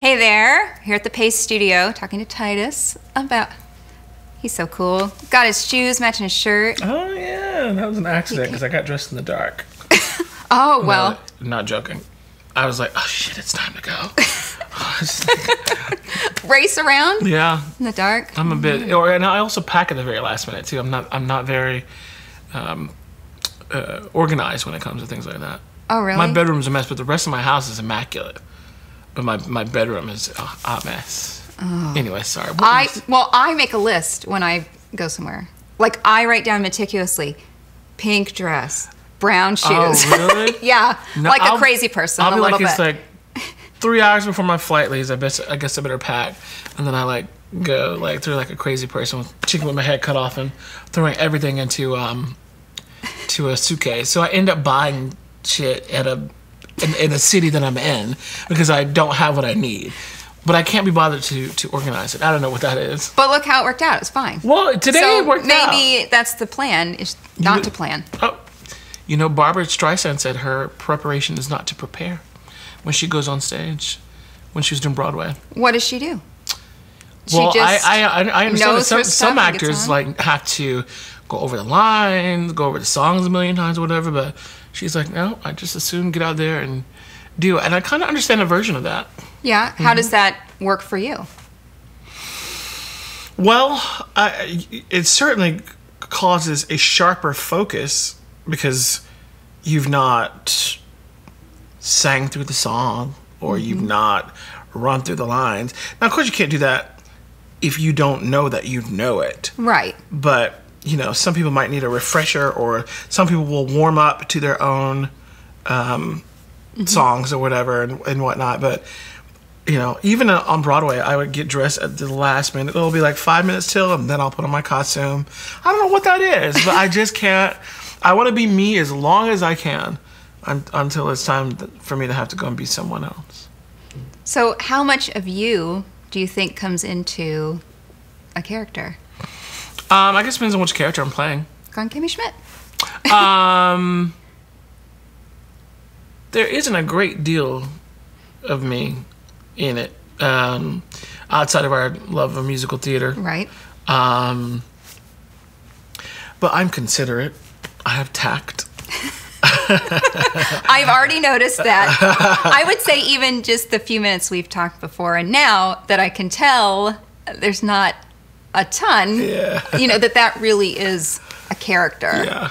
Hey there, here at the Pace Studio, talking to Tituss about, he's so cool. Got his shoes matching his shirt. Oh yeah, that was an accident because I got dressed in the dark. Oh, well. No, not joking. I was like, oh shit, it's time to go. Race around? Yeah. In the dark? I'm a bit, and I also pack at the very last minute too. I'm not very organized when it comes to things like that. Oh, really? My bedroom's a mess, but the rest of my house is immaculate. But my bedroom is a mess. Oh. Anyway, sorry. I make a list when I go somewhere. Like, I write down meticulously, pink dress, brown shoes. Oh, really? Yeah, no, like a crazy person. I'll be like, bit. It's like 3 hours before my flight leaves. I guess I better pack, and then I like go like through like a crazy person with chicken with my head cut off and throwing everything into to a suitcase. So I end up buying shit at in a city that I'm in because I don't have what I need. But I can't be bothered to organize it. I don't know what that is. But look how it worked out. It's fine. Well, today it worked out. Maybe that's the plan, is not to plan. Oh, you know, Barbara Streisand said her preparation is not to prepare when she goes on stage, when she was doing Broadway. What does she do? Well, she just I understand that some actors like have to go over the lines, go over the songs a million times or whatever, but she's like, no, I just as soon get out there and do it. And I kind of understand a version of that. Yeah. How does that work for you? Well, it certainly causes a sharper focus because you've not sang through the song or you've not run through the lines. Now, of course, you can't do that if you don't know that you know it. Right. But, you know, some people might need a refresher, or some people will warm up to their own songs or whatever and whatnot. But, you know, even on Broadway, I would get dressed at the last minute. It'll be like 5 minutes till, and then I'll put on my costume. I don't know what that is, but I just can't. I want to be me as long as I can until it's time for me to have to go and be someone else. So how much of you do you think comes into a character? I guess it depends on which character I'm playing. Gone Kimmy Schmidt. There isn't a great deal of me in it, outside of our love of musical theater. Right. But I'm considerate. I have tact. I've already noticed that. I would say even just the few minutes we've talked before and now that I can tell there's not a ton, you know, that really is a character. Yeah.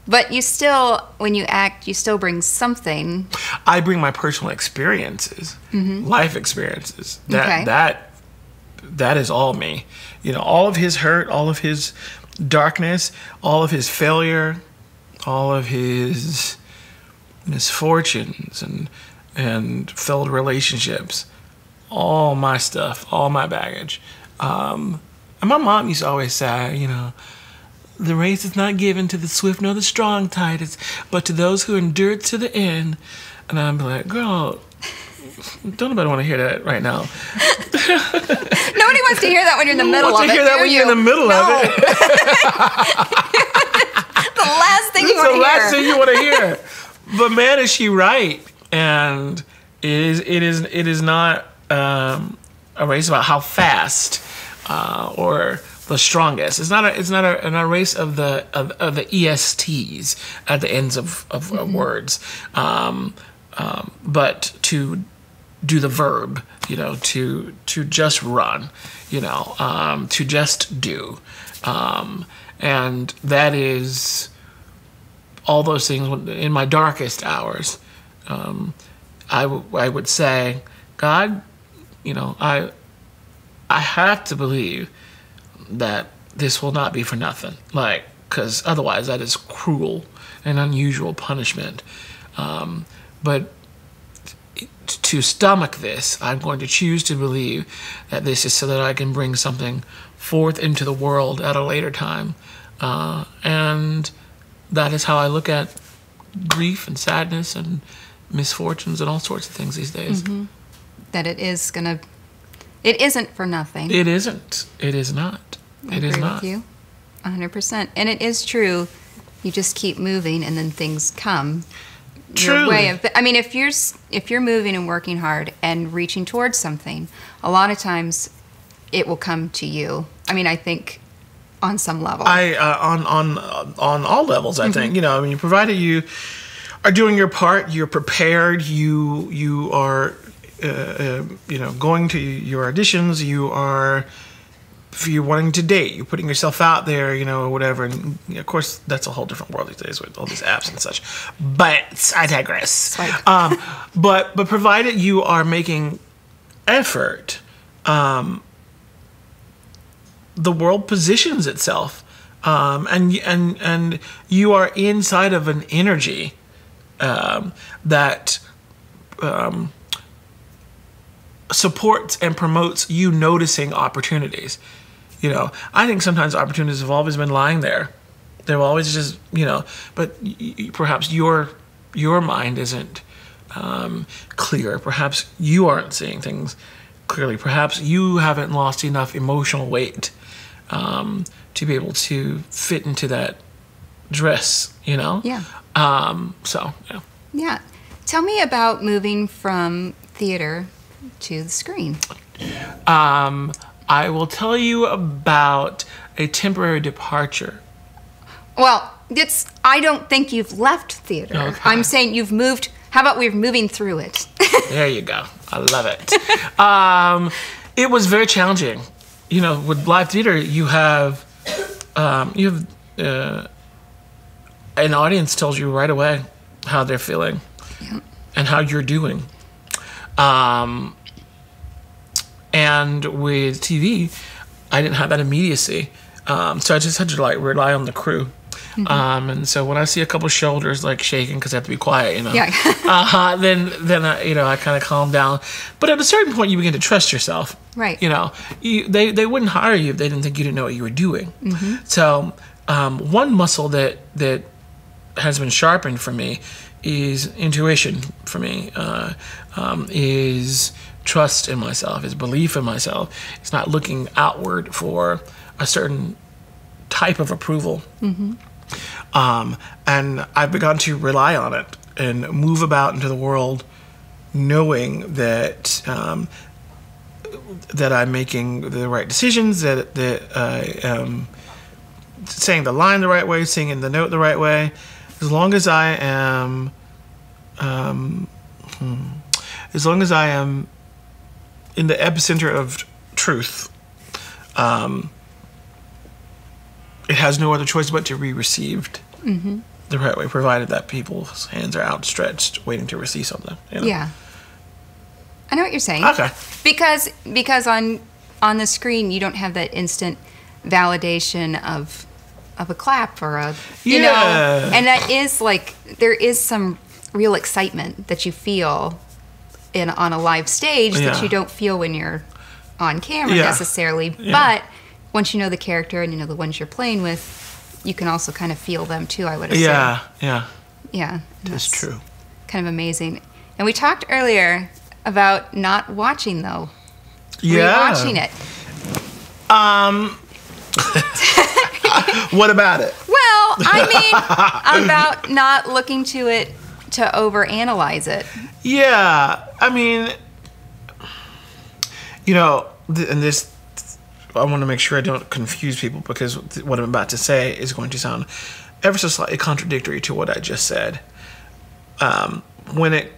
But you still, when you act, you still bring something. I bring my personal experiences, life experiences. That is all me. You know, all of his hurt, all of his darkness, all of his failure, all of his misfortunes and failed relationships, all my stuff, all my baggage. And my mom used to always say, you know, the race is not given to the swift nor the strong, Tituss, but to those who endure it to the end. And I'm like, girl, don't nobody want to hear that right now. Nobody wants to hear that when you're in the middle of it. Want to hear that when you're in the middle of it. The last thing you want to hear. The last thing you want to hear. But man, is she right? And it is not a race about how fast or the strongest. It's not a race of the ESTs at the ends of words, but to do the verb, you know, to just run, you know, to just do, and that is all those things. In my darkest hours, I would say, God, you know, I have to believe that this will not be for nothing, like, because otherwise that is cruel and unusual punishment. But to stomach this, I'm going to choose to believe that this is so that I can bring something forth into the world at a later time. And that is how I look at grief and sadness and misfortunes and all sorts of things these days. That it isn't for nothing. It isn't. It is not. It is not. I agree with you 100%. And it is true. You just keep moving and then things come. your way of. I mean, if you're moving and working hard and reaching towards something, a lot of times it will come to you. I mean, I think on some level. On all levels, I think. I mean, provided you are doing your part, you're prepared, you are going to your auditions, if you're wanting to date, you're putting yourself out there, or whatever. And of course, that's a whole different world these days with all these apps and such. But I digress. But provided you are making effort, the world positions itself, and you are inside of an energy that supports and promotes you noticing opportunities. I think sometimes opportunities have always been lying there. They've always just, but perhaps your mind isn't clear. Perhaps you aren't seeing things clearly. Perhaps you haven't lost enough emotional weight to be able to fit into that dress, Yeah. So, yeah. Yeah. Tell me about moving from theater to the screen. I will tell you about a temporary departure. Well, I don't think you've left theater. Okay. I'm saying you've moved. How about we're moving through it? There you go. I love it. It was very challenging. With live theater, you have an audience tells you right away how they're feeling and how you're doing. And with TV, I didn't have that immediacy. So I just had to rely on the crew. And so when I see a couple shoulders shaking because I have to be quiet, Yeah. then I kind of calm down. But at a certain point, you begin to trust yourself. Right. They wouldn't hire you if they didn't think you didn't know what you were doing. So one muscle that has been sharpened for me is intuition for me, is trust in myself, is belief in myself. It's not looking outward for a certain type of approval. And I've begun to rely on it and move about into the world knowing that that I'm making the right decisions, that I am saying the line the right way, singing the note the right way. As long as I am in the epicenter of truth, it has no other choice but to be received the right way, provided that people's hands are outstretched, waiting to receive something. Yeah. I know what you're saying. Okay. Because on the screen you don't have that instant validation of a clap or a you know, and that is there is some real excitement that you feel on a live stage that you don't feel when you're on camera necessarily. But once you know the character and you know the ones you're playing with, you can also kind of feel them too, I would assume. Yeah. That's true. Kind of amazing. And we talked earlier about not watching though. Yeah. Rewatching it. What about it? Well, I mean, about not looking to it to overanalyze it. Yeah, I mean, and this, I want to make sure I don't confuse people because what I'm about to say is going to sound ever so slightly contradictory to what I just said. When it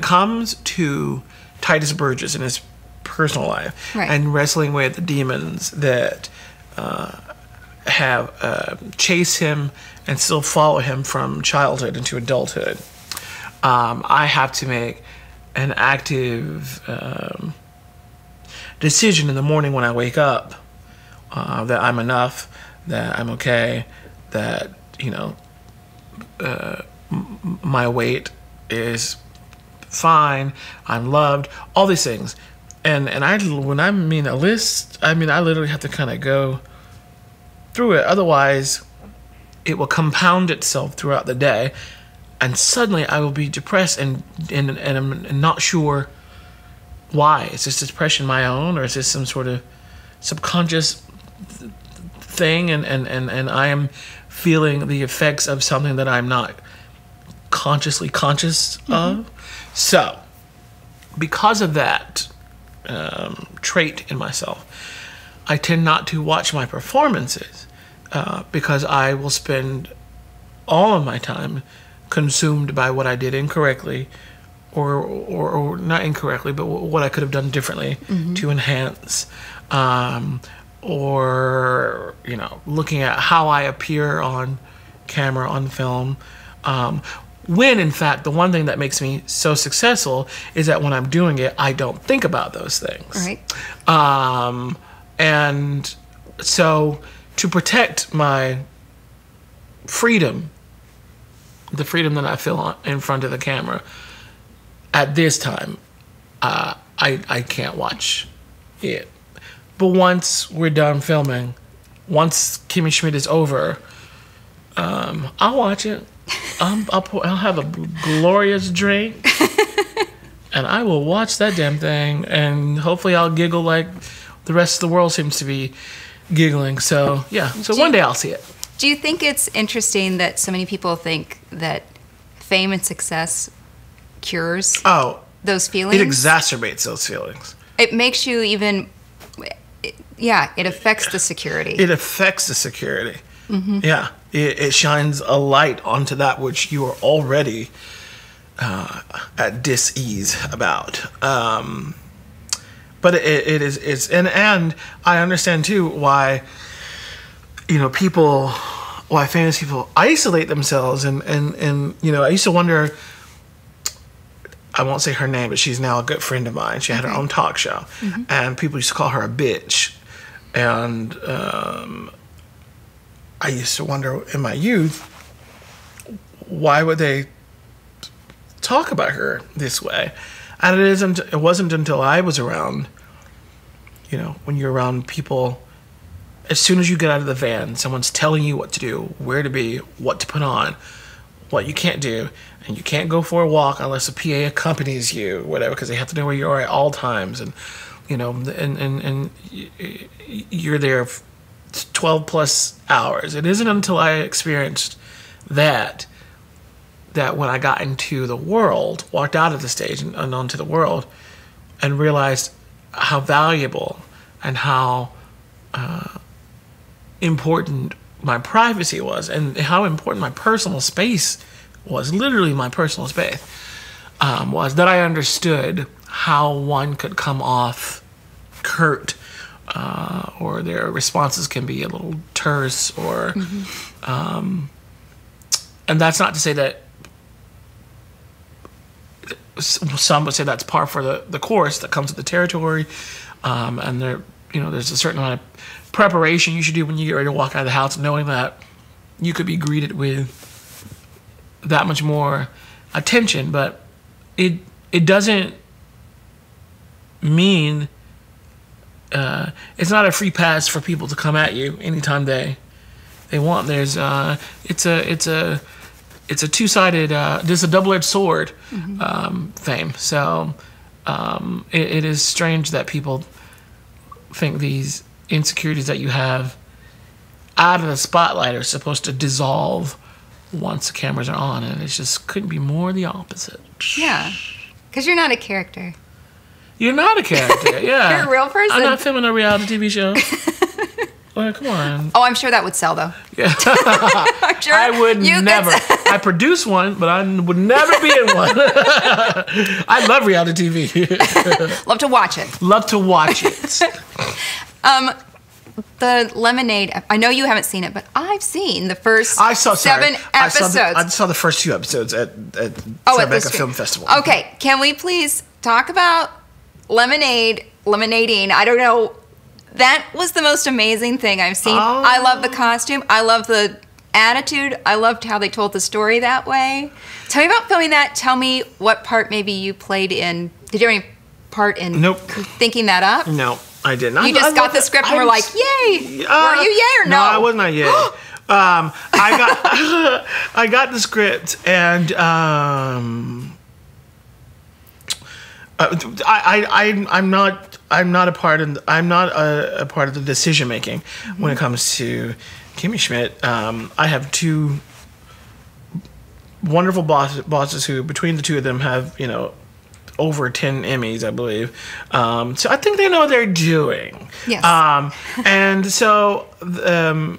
comes to Tituss Burgess in his personal life and wrestling with the demons that have chased him and still follow him from childhood into adulthood, I have to make an active decision in the morning when I wake up that I'm enough, that I'm okay, that my weight is fine, I'm loved, all these things. And when I mean a list, I mean I literally have to kind of go through it. Otherwise, it will compound itself throughout the day, and suddenly I will be depressed and I'm not sure why. Is this depression my own, or is this some sort of subconscious thing? And I am feeling the effects of something that I'm not consciously conscious of. So, because of that trait in myself, I tend not to watch my performances because I will spend all of my time consumed by what I did incorrectly, or not incorrectly, but what I could have done differently to enhance, or looking at how I appear on camera, on film. When in fact, the one thing that makes me so successful is that when I'm doing it, I don't think about those things. Right. And so to protect my freedom, the freedom that I feel in front of the camera, at this time, I can't watch it. But once we're done filming, once Kimmy Schmidt is over, I'll watch it. I'll have a glorious drink, and I will watch that damn thing, and hopefully I'll giggle like the rest of the world seems to be giggling. So yeah, one day I'll see it. Do you think it's interesting that so many people think that fame and success cures those feelings? It exacerbates those feelings. It makes you even, it affects the security. It affects the security. Yeah, it shines a light onto that which you are already at dis-ease about. But it's and I understand too why why famous people isolate themselves and I used to wonder. I won't say her name, but she's now a good friend of mine. She had her own talk show, and people used to call her a bitch. And I used to wonder in my youth, why would they talk about her this way? And it wasn't until I was around, when you're around people, as soon as you get out of the van, someone's telling you what to do, where to be, what to put on, what you can't do, and you can't go for a walk unless a PA accompanies you, whatever, because they have to know where you are at all times, and and you're there 12 plus hours. It isn't until I experienced that when I got into the world, walked out of the stage and onto the world, and realized how valuable and how important my privacy was, and how important my personal space was, literally my personal space, was that I understood how one could come off curt, or their responses can be a little terse, or and that's not to say that some would say that's par for the course that comes with the territory, and there's a certain amount of preparation you should do when you get ready to walk out of the house, knowing that you could be greeted with that much more attention. But it doesn't mean it's not a free pass for people to come at you anytime they want. There's it's a two-sided, there's a double-edged sword, fame. So it is strange that people think these insecurities that you have out of the spotlight are supposed to dissolve once the cameras are on, and it just couldn't be more the opposite. Yeah, because you're not a character. You're not a character, yeah. You're a real person. I'm not filming a reality TV show. Well, come on. Oh, I'm sure that would sell, though. Yeah. I'm sure I would never. I produce one, but I would never be in one. I love reality TV. Love to watch it. Love to watch it. The Lemonade, I know you haven't seen it, but I've seen the first 7 episodes. I saw the first 2 episodes at Tribeca Film Festival. Okay, can we please talk about lemonading? I don't know. That was the most amazing thing I've seen. Oh. I love the costume. I love the attitude. I loved how they told the story that way. Tell me about filming that. Tell me what part maybe you played in. Did you have any part in thinking that up? No, I didn't. You just got the script and were like, yay. Were you yay or no? No, I was not yay. I got the script, and I'm not a part of the decision making when it comes to Kimmy Schmidt. I have 2 wonderful bosses who, between the two of them, have, over 10 Emmys, I believe. So I think they know what they're doing. Yes. And so I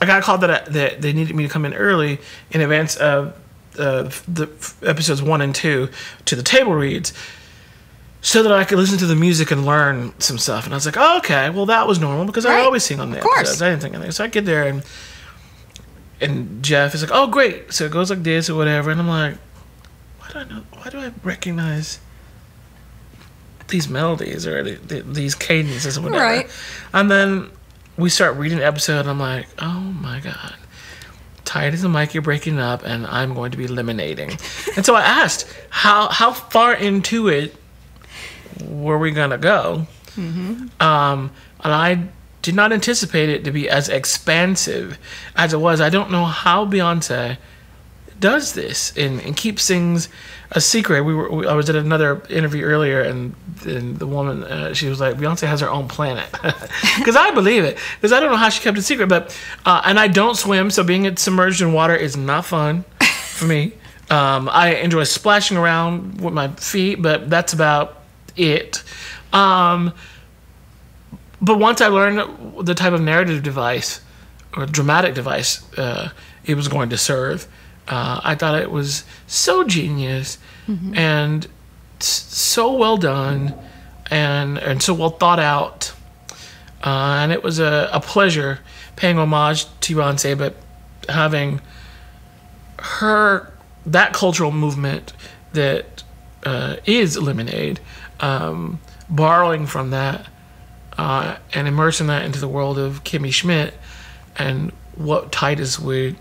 got a call that they needed me to come in early in advance of the episodes 1 and 2 to the table reads, so that I could listen to the music and learn some stuff. And I was like, oh, okay, well, that was normal because I always sing on the episodes. I didn't think anything. So I get there, and Jeff is like, oh, great. So it goes like this or whatever. And I'm like, why do I recognize these melodies or these cadences or whatever? Right. And then we start reading the episode, and I'm like, oh, my God. Tituss and Mikey are breaking up, and I'm going to be eliminating. And so I asked, how far into it were we gonna go? And I did not anticipate it to be as expansive as it was. I don't know how Beyonce does this and keeps things a secret. I was at another interview earlier, and the woman, she was like, Beyonce has her own planet. Because I believe it, because I don't know how she kept it secret. But and I don't swim, so being submerged in water is not fun for me. I enjoy splashing around with my feet, but that's about it. But once I learned the type of narrative device or dramatic device it was going to serve, I thought it was so genius and so well done and so well thought out. And it was a pleasure paying homage to Beyonce, but having that cultural movement that is Lemonade, borrowing from that and immersing that into the world of Kimmy Schmidt and what Tituss would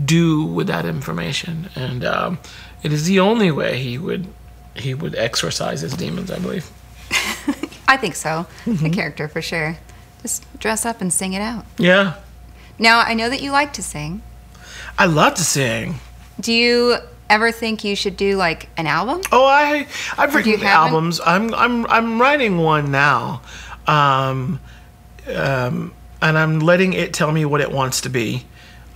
do with that information. And it is the only way he would exorcise his demons, I believe. I think so. The character, for sure. Just dress up and sing it out. Yeah. Now, I know that you like to sing. I love to sing. Do you ever think you should do like an album? Oh, I've written albums. I'm writing one now, and I'm letting it tell me what it wants to be.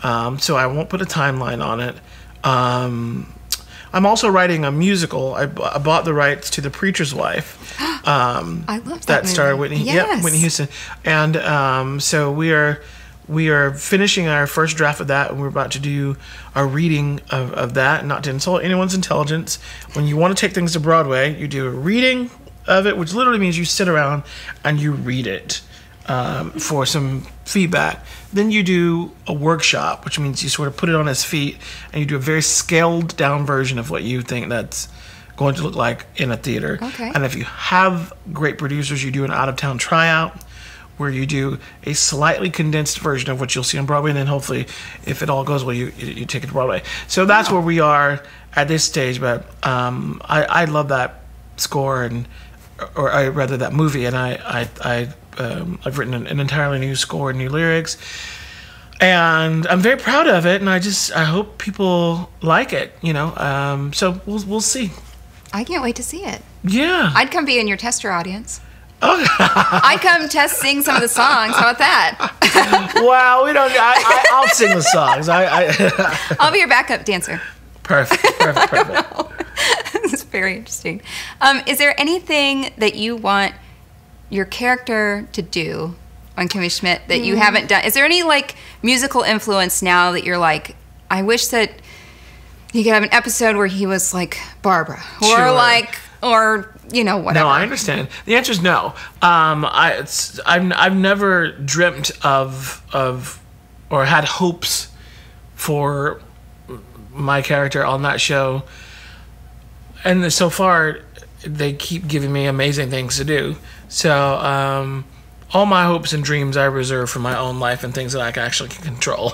So I won't put a timeline on it. I'm also writing a musical. I bought the rights to The Preacher's Wife. I love that starred Whitney. Yes. Yep, Whitney Houston. And so we are finishing our first draft of that, and we're about to do a reading of that. Not to insult anyone's intelligence. When you want to take things to Broadway, you do a reading of it, which literally means you sit around and you read it for some feedback. Then you do a workshop, which means you sort of put it on its feet and you do a very scaled down version of what you think that's going to look like in a theater. Okay. And if you have great producers, you do an out-of-town tryout where you do a slightly condensed version of what you'll see on Broadway, and then hopefully, if it all goes well, you take it to Broadway. So that's where we are at this stage. But I love that score, or rather that movie, and I've written an entirely new score and new lyrics, and I'm very proud of it. And I hope people like it. So we'll see. I can't wait to see it. Yeah, I'd come be in your tester audience. Oh. I'd come sing some of the songs. How about that? Well, we don't. I'll sing the songs. I'll be your backup dancer. Perfect. It's very interesting. Is there anything that you want your character to do on Commish Schmidt that you haven't done? Is there any like musical influence now that you're like, I wish that you could have an episode where he was like Barbara, or whatever. No, I understand. The answer is no. I've never dreamt of or had hopes for my character on that show, and so far they keep giving me amazing things to do. So all my hopes and dreams I reserve for my own life and things that I actually can control.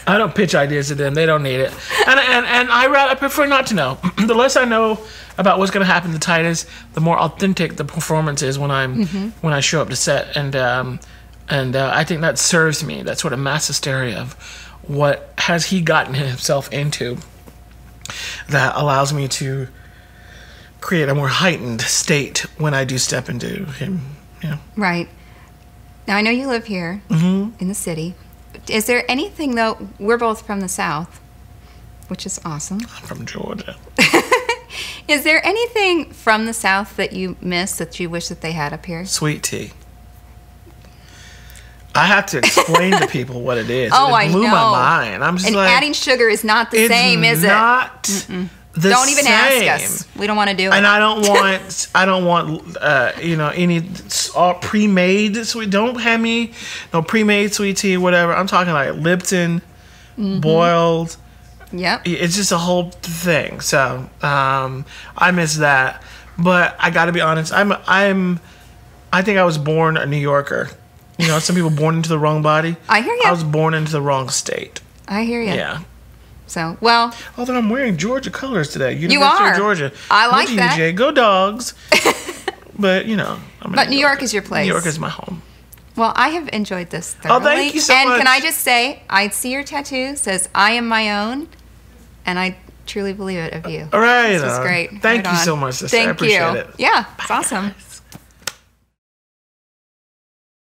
I don't pitch ideas to them; they don't need it, and I prefer not to know. The less I know about what's going to happen to Tituss, the more authentic the performance is when I show up to set, and I think that serves me. That sort of mass hysteria of what has he gotten himself into that allows me to create a more heightened state when I do step into him. Right. Now I know you live here in the city. Is there anything though? We're both from the South. which is awesome. I'm from Georgia. Is there anything from the South that you miss that you wish that they had up here? Sweet tea. I have to explain to people what it is. Oh, it blew my mind. I'm just and like, adding sugar is not the same, is it? It's not the Don't even same. ask us. We don't want to do it. And I don't want, any all pre-made sweet. Don't have me no pre-made sweet tea, whatever. I'm talking like Lipton, boiled. Yep. It's just a whole thing. So I miss that. But I got to be honest. I think I was born a New Yorker. You know, some people born into the wrong body. I hear you. I was born into the wrong state. I hear you. Yeah. So, well. Although I'm wearing Georgia colors today. You University are. of Georgia. I like that. UGA. Go Dogs. But, But New York is your place. New York is my home. Well, I have enjoyed this thoroughly. Oh, thank you so much. And can I just say, I see your tattoo says, I am my own, and I truly believe it of you. All right. This was great. Thank you so much, sister. I appreciate it. Yeah, it's awesome. Guys.